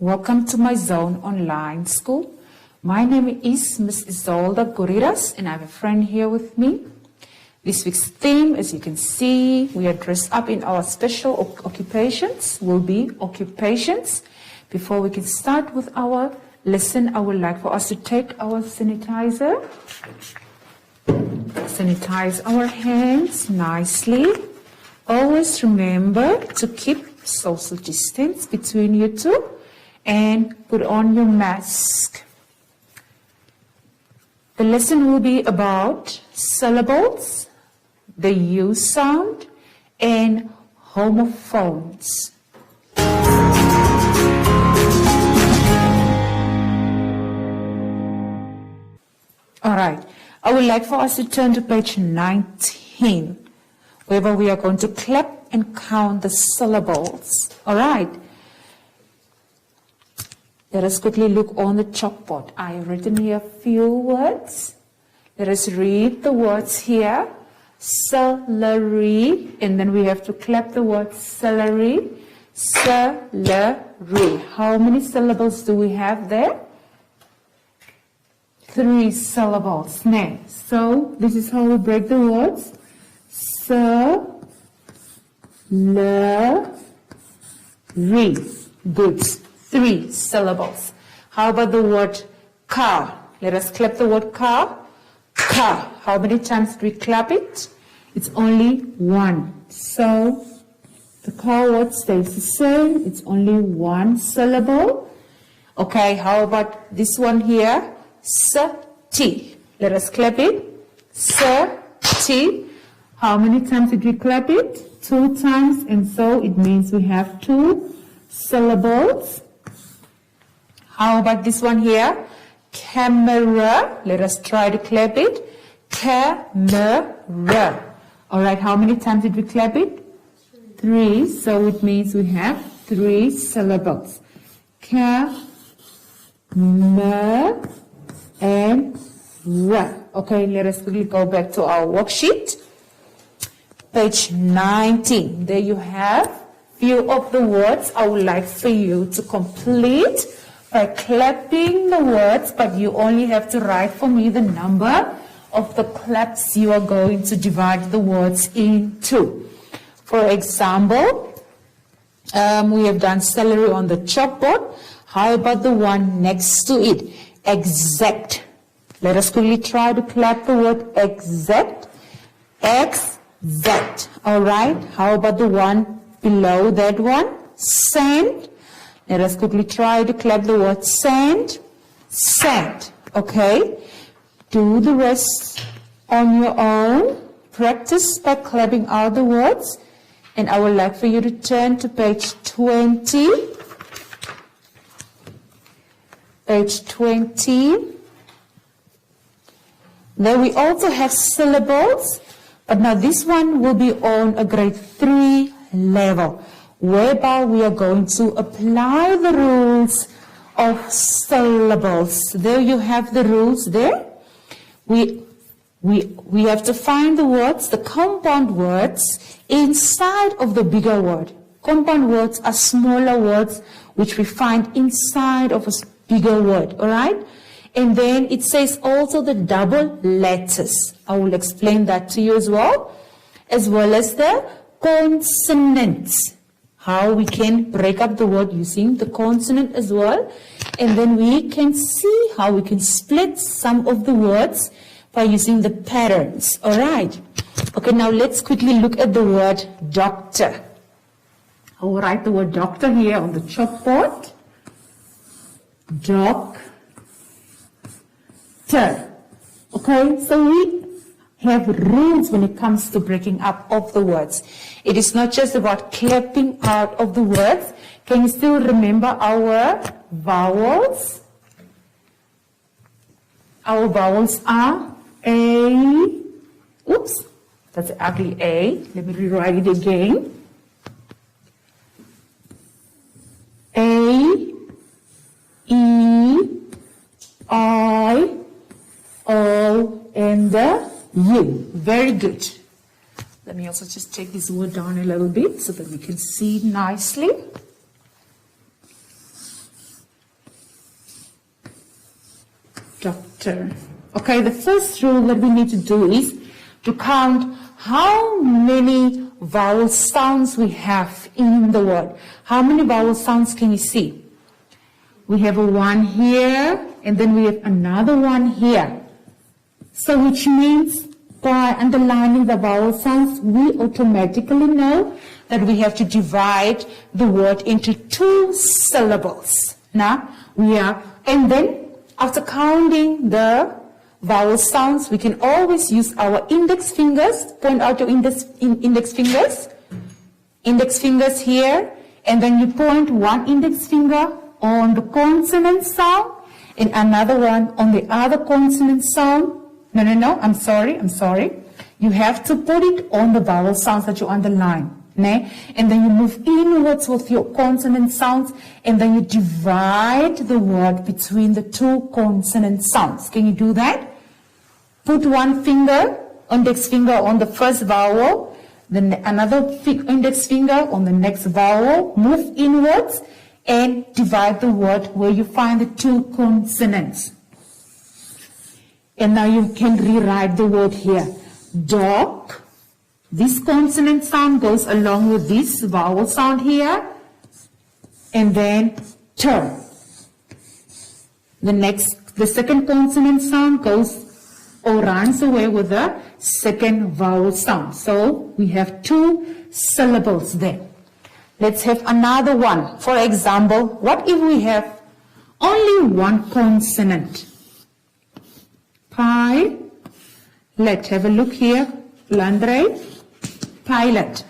Welcome to MyZone online school. My name is Miss Isolda Goriras and I have a friend here with me. This week's theme, as you can see, we are dressed up in our special occupations, will be occupations. Before we can start with our lesson, I would like for us to take our sanitizer, sanitize our hands nicely. Always remember to keep social distance between you two and put on your mask. The lesson will be about syllables, the U sound, and homophones. All right, I would like for us to turn to page 19, where we are going to clap and count the syllables. All right. Let us quickly look on the chalkboard. I have written here a few words. Let us read the words here. Celery, and then we have to clap the word celery. Celery. How many syllables do we have there? 3 syllables. Now, so this is how we break the words. Celery. Good. 3 syllables. How about the word car? Let us clap the word car. Car. How many times do we clap it? It's only 1. So the car word stays the same. It's only 1 syllable. Okay, how about this one here? T. Let us clap it. T. How many times did we clap it? 2 times, and so it means we have 2 syllables. How about this one here? Camera. Let us try to clap it. Camera. All right, how many times did we clap it? 3. So it means we have 3 syllables. Camera and ra. Okay, let us quickly go back to our worksheet. Page 19. There you have few of the words I would like for you to complete by clapping the words, but you only have to write for me the number of the claps you are going to divide the words into. For example, we have done celery on the chalkboard. How about the one next to it? Exact. Let us quickly try to clap the word exact. Exact. All right. How about the one below that one? Sand. Let us quickly try to clap the word sand. Sand. Okay. Do the rest on your own. Practice by clapping out the words. And I would like for you to turn to page 20. Page 20. There we also have syllables. But now this one will be on a grade 3 level, whereby we are going to apply the rules of syllables. There you have the rules there. We have to find the words, the compound words, inside of the bigger word. Compound words are smaller words which we find inside of a bigger word, all right? And then it says also the double letters. I will explain that to you as well as the consonants. How we can break up the word using the consonant as well. And then we can see how we can split some of the words by using the patterns. All right. Okay, now let's quickly look at the word doctor. I will write the word doctor here on the chalkboard. Doctor. Okay, so we have rules when it comes to breaking up of the words. It is not just about clapping out of the words. Can you still remember our vowels? Our vowels are A. Oops, that's an ugly A. Let me rewrite it again. A, E, I, O, and the U. Very good. Let me also just take this word down a little bit so that we can see nicely. Ter. Okay, the first rule that we need to do is to count how many vowel sounds we have in the word. How many vowel sounds can you see? We have a one here, and then we have another one here. So which means by underlining the vowel sounds, we automatically know that we have to divide the word into 2 syllables. Now, and then after counting the vowel sounds, we can always use our index fingers, point out your index fingers here, and then you point one index finger on the consonant sound and another one on the other consonant sound. No, I'm sorry. You have to put it on the vowel sounds that you underline. And then you move inwards with your consonant sounds, and then you divide the word between the 2 consonant sounds. Can you do that? Put one index finger on the first vowel, then another index finger on the next vowel, move inwards, and divide the word where you find the 2 consonants. And now you can rewrite the word here. Dog. This consonant sound goes along with this vowel sound here. And then ter. The second consonant sound goes or runs away with the second vowel sound. So we have 2 syllables there. Let's have another one. For example, what if we have only one consonant? Let's have a look here. Landre. Pilot.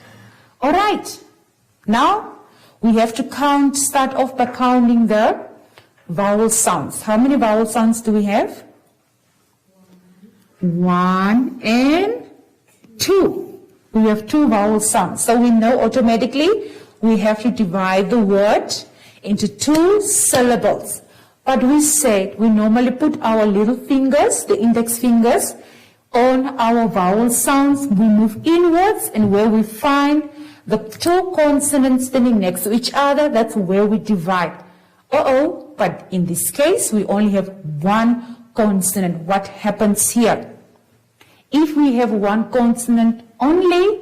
All right. Now we have to start off by counting the vowel sounds. How many vowel sounds do we have? 1 and 2. We have 2 vowel sounds. So we know automatically we have to divide the word into 2 syllables. But we said we normally put our little fingers, the index fingers, on our vowel sounds. We move inwards, and where we find the 2 consonants standing next to each other, that's where we divide. But in this case, we only have 1 consonant. What happens here? If we have 1 consonant only,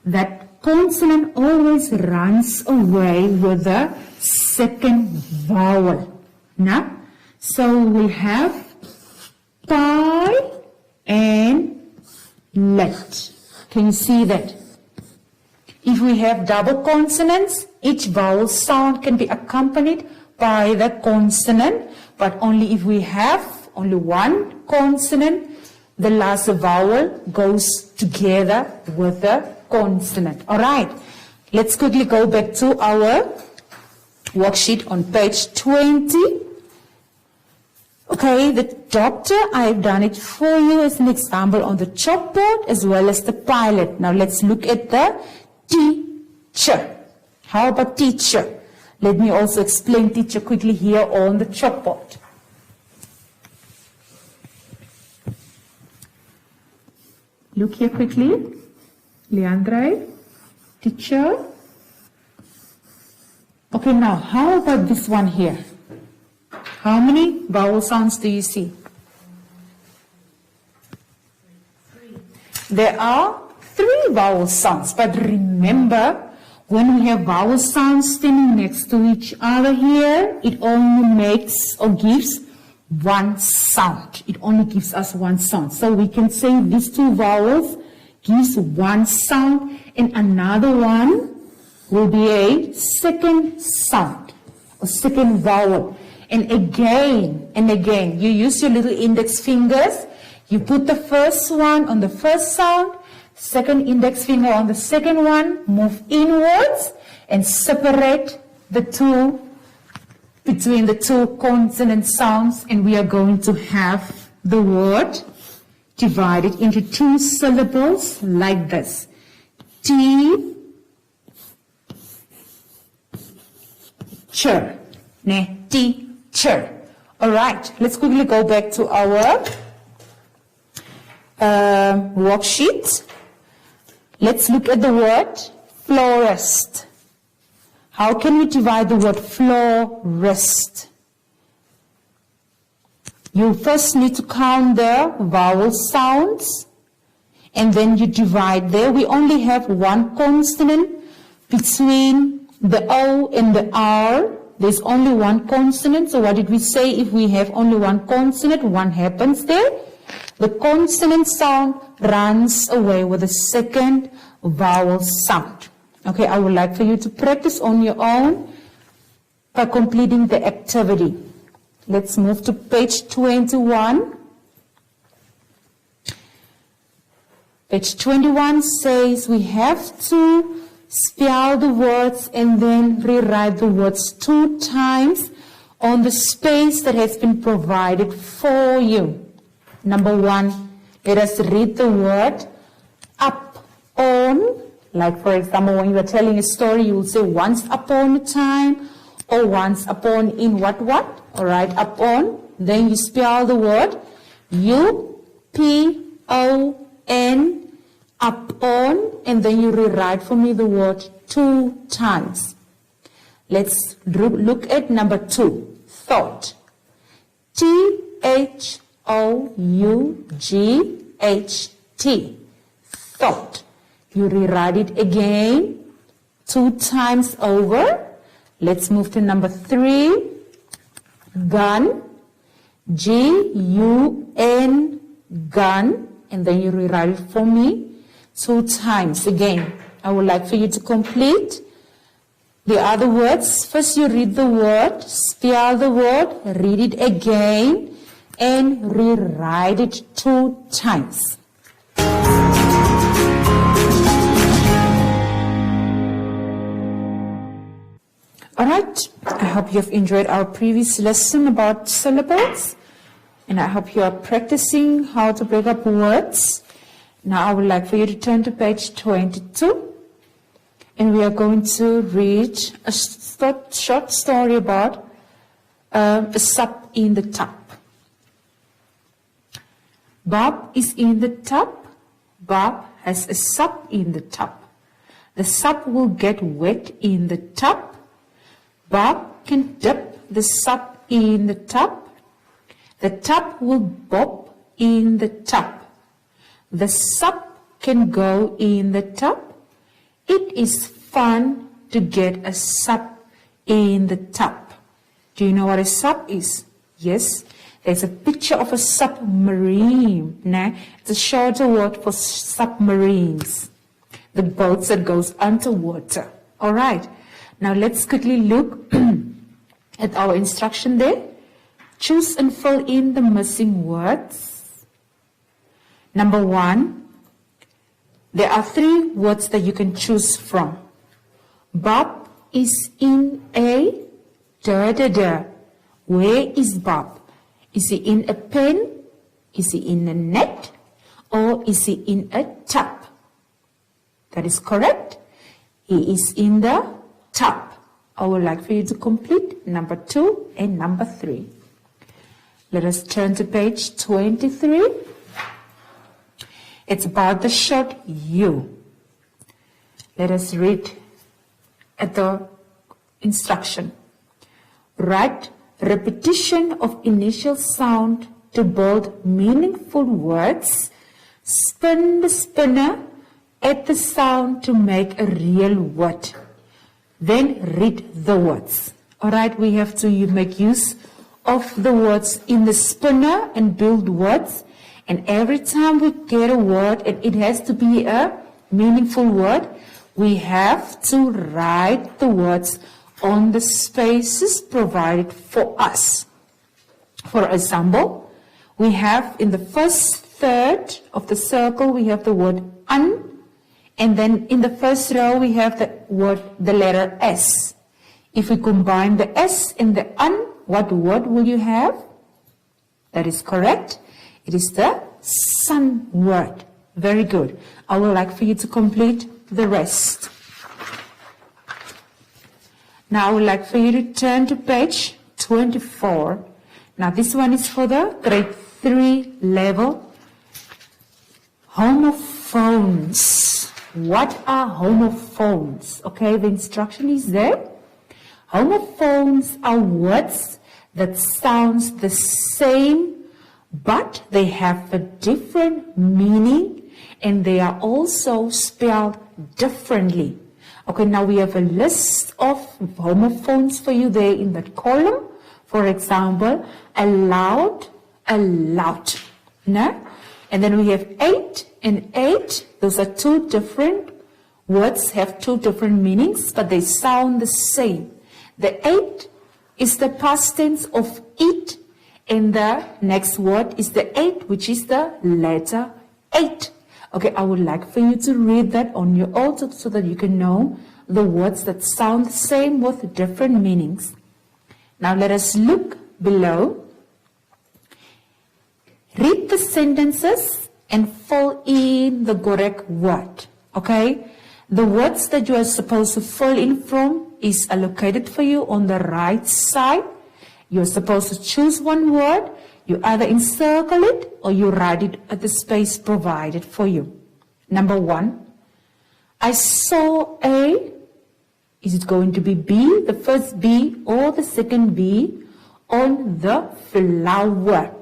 that consonant always runs away with the second vowel. Now, so we have pi and let. Can you see that? If we have double consonants, each vowel sound can be accompanied by the consonant, but only if we have only 1 consonant, the last vowel goes together with the consonant. All right, let's quickly go back to our worksheet on page 20. Okay, the doctor, I've done it for you as an example on the chalkboard as well as the pilot. Now let's look at the teacher. How about teacher? Let me also explain teacher quickly here on the chalkboard. Look here quickly. Leandre, teacher. Okay, now how about this one here? How many vowel sounds do you see? 3. There are 3 vowel sounds, but remember, when we have vowel sounds standing next to each other here, it only makes or gives 1 sound. It only gives us 1 sound. So we can say these 2 vowels gives 1 sound, and another one will be a second sound, or second vowel. And again, you use your little index fingers. You put the first one on the first sound, second index finger on the second one, move inwards, and separate the 2 between the 2 consonant sounds, and we are going to have the word divided into 2 syllables like this. Teacher. Teacher. All right, let's quickly go back to our worksheet. Let's look at the word florist. How can we divide the word florist? You first need to count the vowel sounds, and then you divide there. We only have one consonant between the O and the R. There's only one consonant. So what did we say? If we have only one consonant, one happens there. The consonant sound runs away with the second vowel sound. Okay, I would like for you to practice on your own by completing the activity. Let's move to page 21. Page 21 says we have to spell the words and then rewrite the words 2 times on the space that has been provided for you. Number 1, let us read the word up on. Like for example, when you are telling a story, you will say once upon a time or once upon in what? Alright, up on. Then you spell the word U-P-O-N, up on, and then you rewrite for me the word 2 times. Let's look at number 2, thought. T-H-O-U-G-H-T, thought. You rewrite it again 2 times over. Let's move to number 3, gun. G-U-N, gun. And then you rewrite it for me 2 times. Again, I would like for you to complete the other words. First you read the word, spell the word, read it again, and rewrite it 2 times. Alright, I hope you have enjoyed our previous lesson about syllables, and I hope you are practicing how to break up words. Now I would like for you to turn to page 22, and we are going to read a short story about a sup in the tub. Bob is in the tub. Bob has a sup in the tub. The sup will get wet in the tub. Bob can dip the sup in the tub. The tub will bob in the tub. The sup can go in the tub. It is fun to get a sup in the tub. Do you know what a sup is? Yes, there's a picture of a submarine. It's a shorter word for submarines, the boats that goes underwater. All right. Now let's quickly look at our instruction there. Choose and fill in the missing words. Number 1, there are 3 words that you can choose from. Bob is in a da-da-da. Where is Bob? Is he in a pen? Is he in a net? Or is he in a tub? That is correct. He is in the tub. I would like for you to complete number 2 and number 3. Let us turn to page 23. It's about the short U. Let us read at the instruction. Write repetition of initial sound to build meaningful words. Spin the spinner at the sound to make a real word. Then read the words. Alright, we have to make use of the words in the spinner and build words. And every time we get a word, and it has to be a meaningful word, we have to write the words on the spaces provided for us. For example, we have in the first third of the circle, we have the word un. And then in the first row, we have the letter S. If we combine the S and the un, what word will you have? That is correct. It is the sun word. Very good. I would like for you to complete the rest. Now I would like for you to turn to page 24. Now this one is for the grade 3 level. Homophones. What are homophones? Okay, the instruction is there. Homophones are words that sounds the same but they have a different meaning and they are also spelled differently. Okay, now we have a list of homophones for you there in that column. For example, allowed, allowed. No? And then we have ate and ate. Those are two different words, have two different meanings, but they sound the same. The ate is the past tense of eat, and the next word is the ate, which is the letter 8. Okay, I would like for you to read that on your own so that you can know the words that sound the same with different meanings. Now let us look below. Read the sentences and fill in the correct word. Okay? The words that you are supposed to fill in from is allocated for you on the right side. You're supposed to choose one word. You either encircle it or you write it at the space provided for you. Number 1, I saw a, is it going to be B, the first B or the second B on the flower?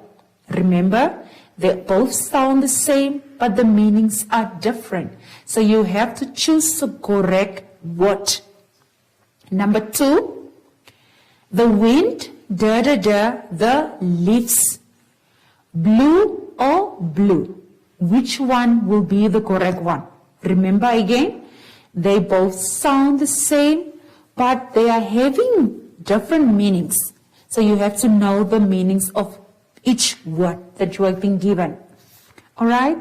Remember, they both sound the same, but the meanings are different. So you have to choose the correct word. Number 2, the wind, the leaves. Blue or blue? Which one will be the correct one? Remember again, they both sound the same, but they are having different meanings. So you have to know the meanings of each word that you have been given. Alright?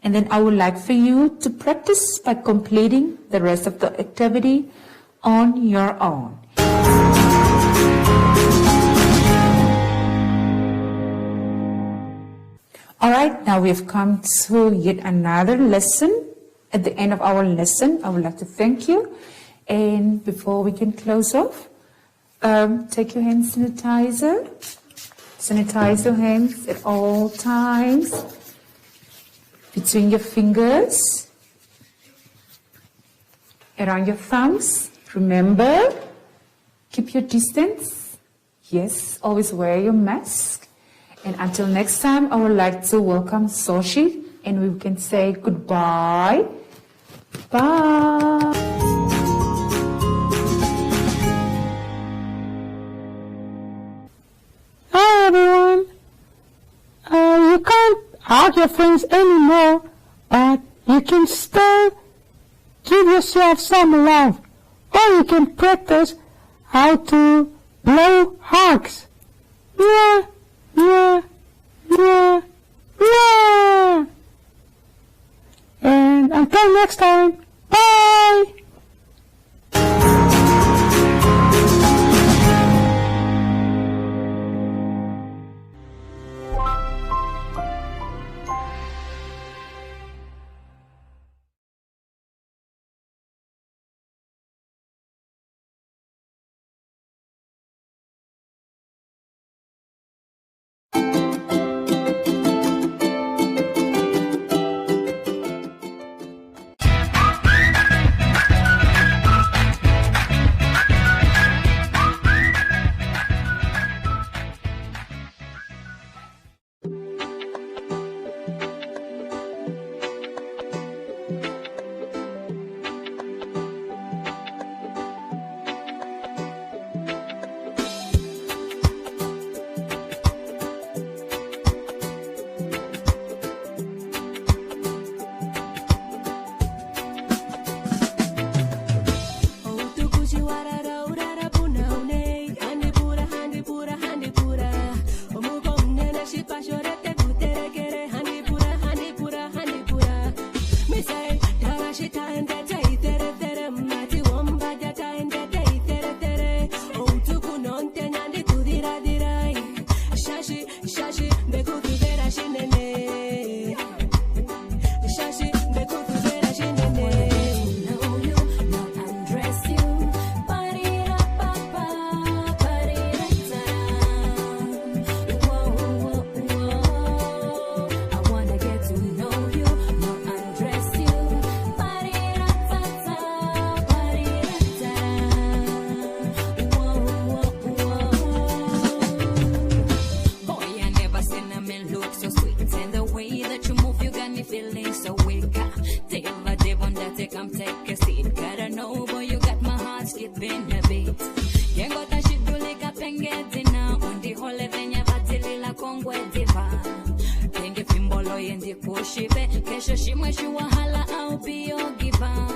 And then I would like for you to practice by completing the rest of the activity on your own. Alright, now we've come to yet another lesson. At the end of our lesson, I would like to thank you. And before we can close off, take your hand sanitizer. Sanitize your hands at all times, between your fingers, around your thumbs. Remember, keep your distance. Yes, always wear your mask. And until next time, I would like to welcome Soshi, and we can say goodbye. Bye. Everyone. You can't hug your friends anymore, but you can still give yourself some love, or you can practice how to blow hugs. Yeah, yeah, yeah, yeah. And until next time, bye. come take a seat. Gotta know, boy, you got my heart skipping a beat. Can't go to shit to lick up and get dinner. On the whole event, batili la kongwe diva. Tenge fimbolo yendi kushibe. Kesho shimwe shuwahala, I'll be your giver.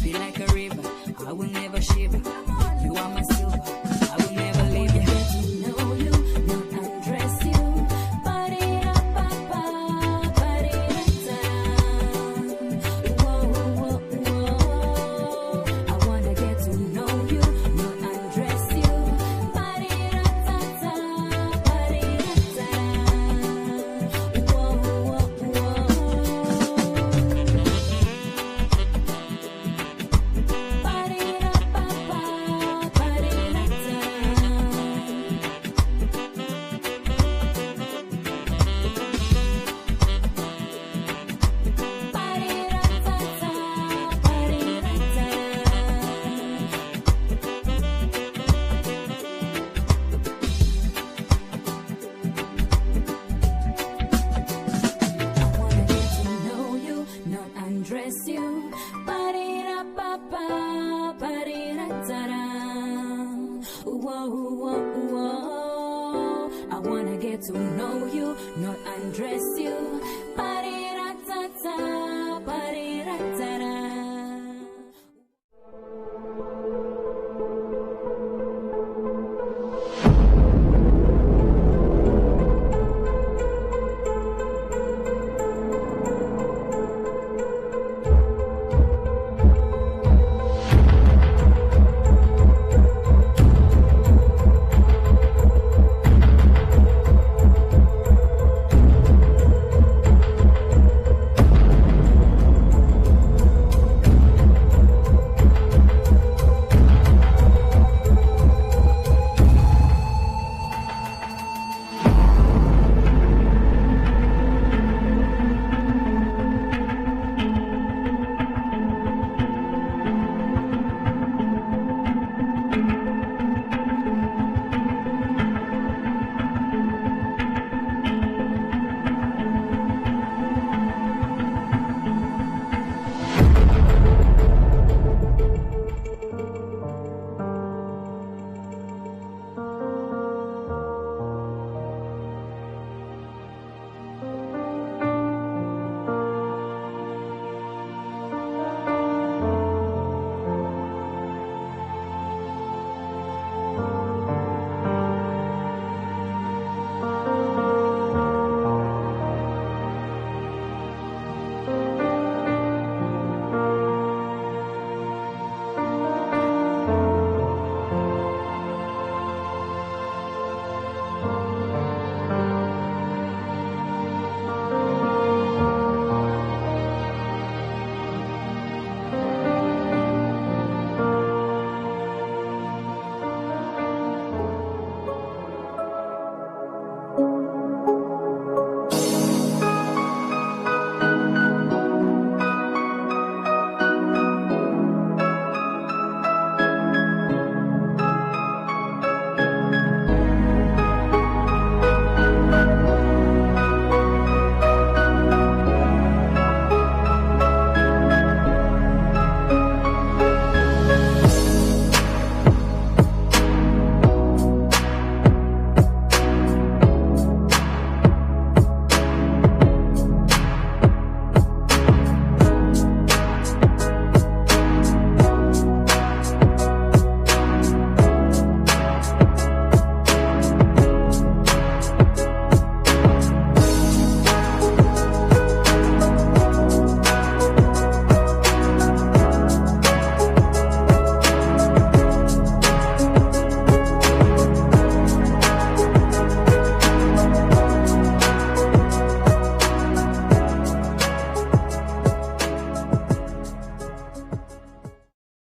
Feel like a river, I will never shiver. You are my silver, I will never leave you. Get to know you, not undress you. To know you, not undress you. Ba-di-da-ta-ta, ba-di-da-ta-da.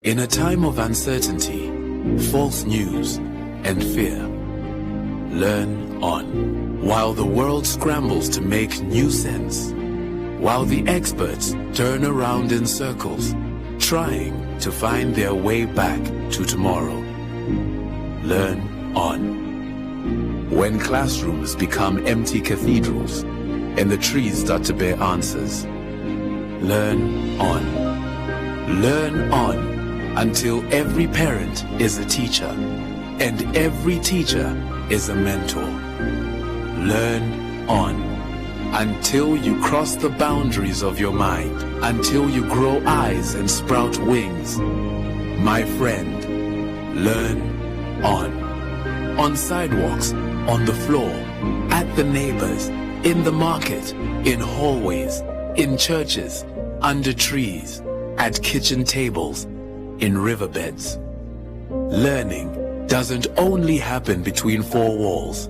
In a time of uncertainty, false news, and fear, learn on. While the world scrambles to make new sense, while the experts turn around in circles, trying to find their way back to tomorrow. Learn on. When classrooms become empty cathedrals and the trees start to bear answers, learn on. Learn on until every parent is a teacher and every teacher is a mentor. Learn on until you cross the boundaries of your mind, until you grow eyes and sprout wings. My friend, learn on sidewalks, on the floor, at the neighbors, in the market, in hallways, in churches, under trees, at kitchen tables, in riverbeds. Learning doesn't only happen between four walls.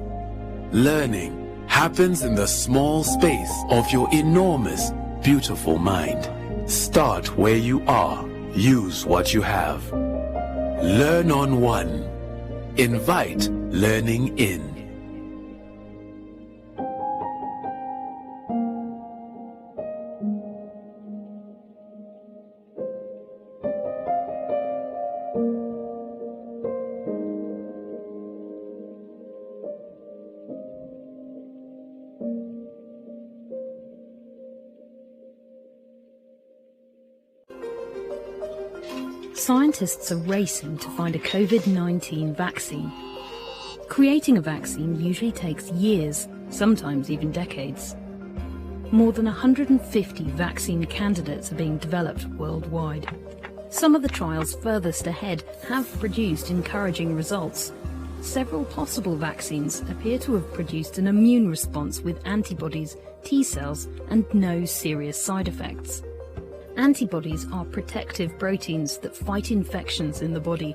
Learning happens in the small space of your enormous, beautiful mind. Start where you are. Use what you have. Learn on one. Invite learning in. Scientists are racing to find a COVID-19 vaccine. Creating a vaccine usually takes years, sometimes even decades. More than 150 vaccine candidates are being developed worldwide. Some of the trials furthest ahead have produced encouraging results. Several possible vaccines appear to have produced an immune response with antibodies, T cells, and no serious side effects. Antibodies are protective proteins that fight infections in the body.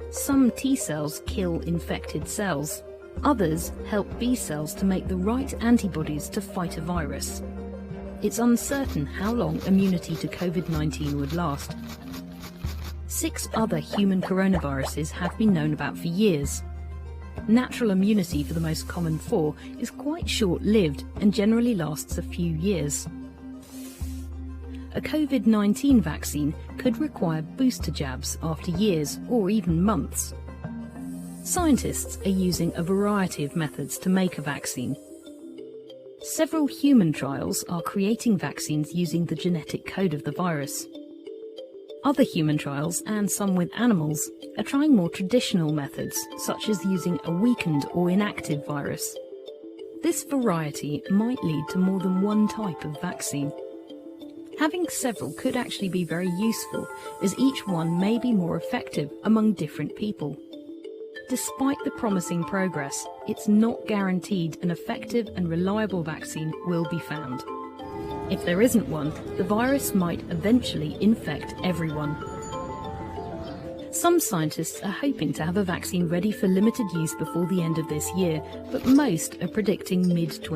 Some T cells kill infected cells. Others help B cells to make the right antibodies to fight a virus. It's uncertain how long immunity to COVID-19 would last. 6 other human coronaviruses have been known about for years. Natural immunity for the most common 4 is quite short-lived and generally lasts a few years. A COVID-19 vaccine could require booster jabs after years or even months. Scientists are using a variety of methods to make a vaccine. Several human trials are creating vaccines using the genetic code of the virus. Other human trials, and some with animals, are trying more traditional methods, such as using a weakened or inactive virus. This variety might lead to more than one type of vaccine. Having several could actually be very useful, as each one may be more effective among different people. Despite the promising progress, it's not guaranteed an effective and reliable vaccine will be found. If there isn't one, the virus might eventually infect everyone. Some scientists are hoping to have a vaccine ready for limited use before the end of this year, but most are predicting mid-2020.